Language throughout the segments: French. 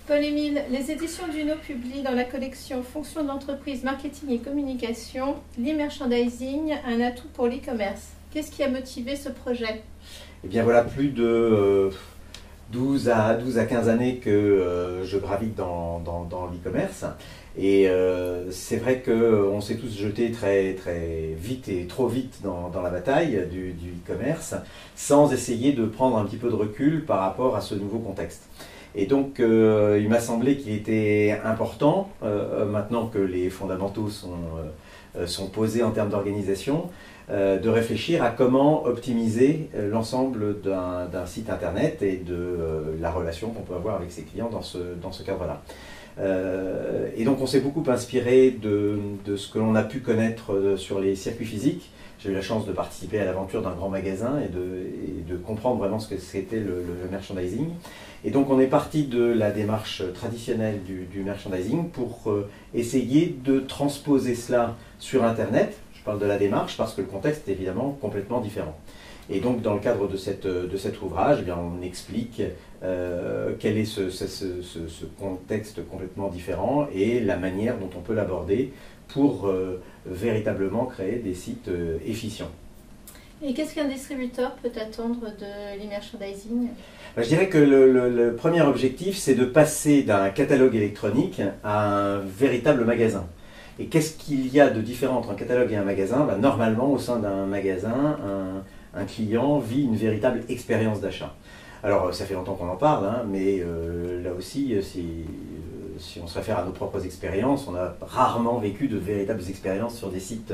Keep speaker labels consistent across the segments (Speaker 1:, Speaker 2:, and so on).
Speaker 1: Paul-Émile, les éditions Duno publient dans la collection Fonctions d'entreprise, marketing et communication, l'e-merchandising, un atout pour l'e-commerce. Qu'est-ce qui a motivé ce projet?
Speaker 2: Eh bien voilà, plus de 12 à 15 années que je gravite dans l'e-commerce. Et c'est vrai qu'on s'est tous jetés très vite et trop vite dans la bataille du e-commerce, sans essayer de prendre un petit peu de recul par rapport à ce nouveau contexte. Et donc il m'a semblé qu'il était important, maintenant que les fondamentaux sont posés en termes d'organisation, de réfléchir à comment optimiser l'ensemble d'un site internet et de la relation qu'on peut avoir avec ses clients dans ce cadre-là. Et donc on s'est beaucoup inspiré de ce que l'on a pu connaître sur les circuits physiques. J'ai eu la chance de participer à l'aventure d'un grand magasin et de comprendre vraiment ce que c'était le merchandising. Et donc on est parti de la démarche traditionnelle du merchandising pour essayer de transposer cela sur Internet. Je parle de la démarche parce que le contexte est évidemment complètement différent. Et donc dans le cadre de cet ouvrage, eh bien, on explique quel est ce contexte complètement différent et la manière dont on peut l'aborder pour véritablement créer des sites efficients.
Speaker 1: Et qu'est-ce qu'un distributeur peut attendre de l'e-merchandising?
Speaker 2: Je dirais que le premier objectif, c'est de passer d'un catalogue électronique à un véritable magasin. Et qu'est-ce qu'il y a de différent entre un catalogue et un magasin? Normalement, au sein d'un magasin, un client vit une véritable expérience d'achat. Alors, ça fait longtemps qu'on en parle, hein, mais là aussi, si on se réfère à nos propres expériences, on a rarement vécu de véritables expériences sur des sites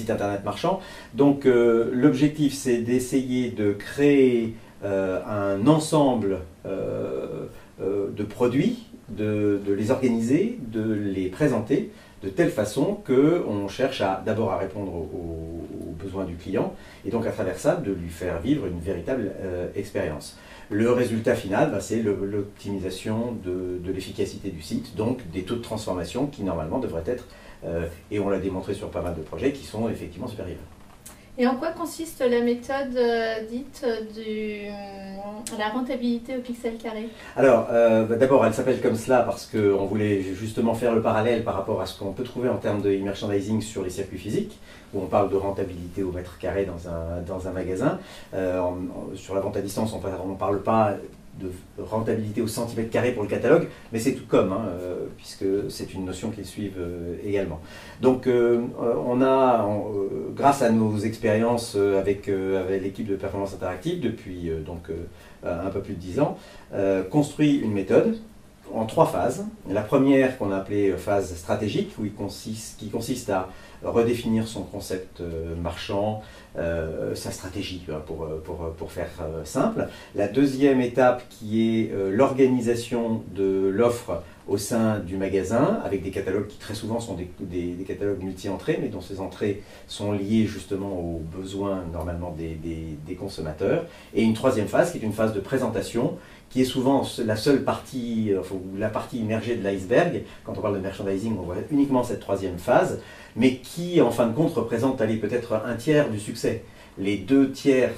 Speaker 2: internet marchands. Donc, l'objectif, c'est d'essayer de créer un ensemble de produits, de les organiser, de les présenter de telle façon qu'on cherche d'abord à répondre aux besoins du client et donc à travers ça de lui faire vivre une véritable expérience. Le résultat final, c'est l'optimisation de l'efficacité du site, donc des taux de transformation qui normalement devraient être, et on l'a démontré sur pas mal de projets, qui sont effectivement supérieurs.
Speaker 1: Et en quoi consiste la méthode dite de la rentabilité au pixel carré?
Speaker 2: Alors, d'abord, elle s'appelle comme cela parce qu'on voulait justement faire le parallèle par rapport à ce qu'on peut trouver en termes de e-merchandising sur les circuits physiques, où on parle de rentabilité au mètre carré dans un magasin. Sur la vente à distance, on ne parle pas de rentabilité au centimètre carré pour le catalogue, mais c'est tout comme, hein, puisque c'est une notion qu'ils suivent également. Donc on a, grâce à nos expériences avec l'équipe de Performance Interactive depuis un peu plus de 10 ans, construit une méthode en 3 phases. La première qu'on a appelée phase stratégique, qui consiste à redéfinir son concept marchand, sa stratégie, pour faire simple. La deuxième étape qui est l'organisation de l'offre au sein du magasin, avec des catalogues qui très souvent sont des catalogues multi-entrées, mais dont ces entrées sont liées justement aux besoins normalement des consommateurs. Et une troisième phase qui est une phase de présentation, qui est souvent la seule partie, la partie immergée de l'iceberg. Quand on parle de merchandising, on voit uniquement cette troisième phase, mais qui en fin de compte représente peut-être un tiers du succès. Les 2 tiers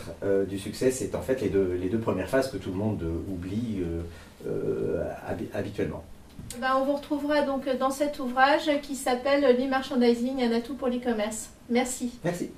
Speaker 2: du succès, c'est en fait les deux premières phases que tout le monde oublie habituellement.
Speaker 1: On vous retrouvera donc dans cet ouvrage qui s'appelle l'e-merchandising, un atout pour l'e-commerce. Merci.
Speaker 2: Merci.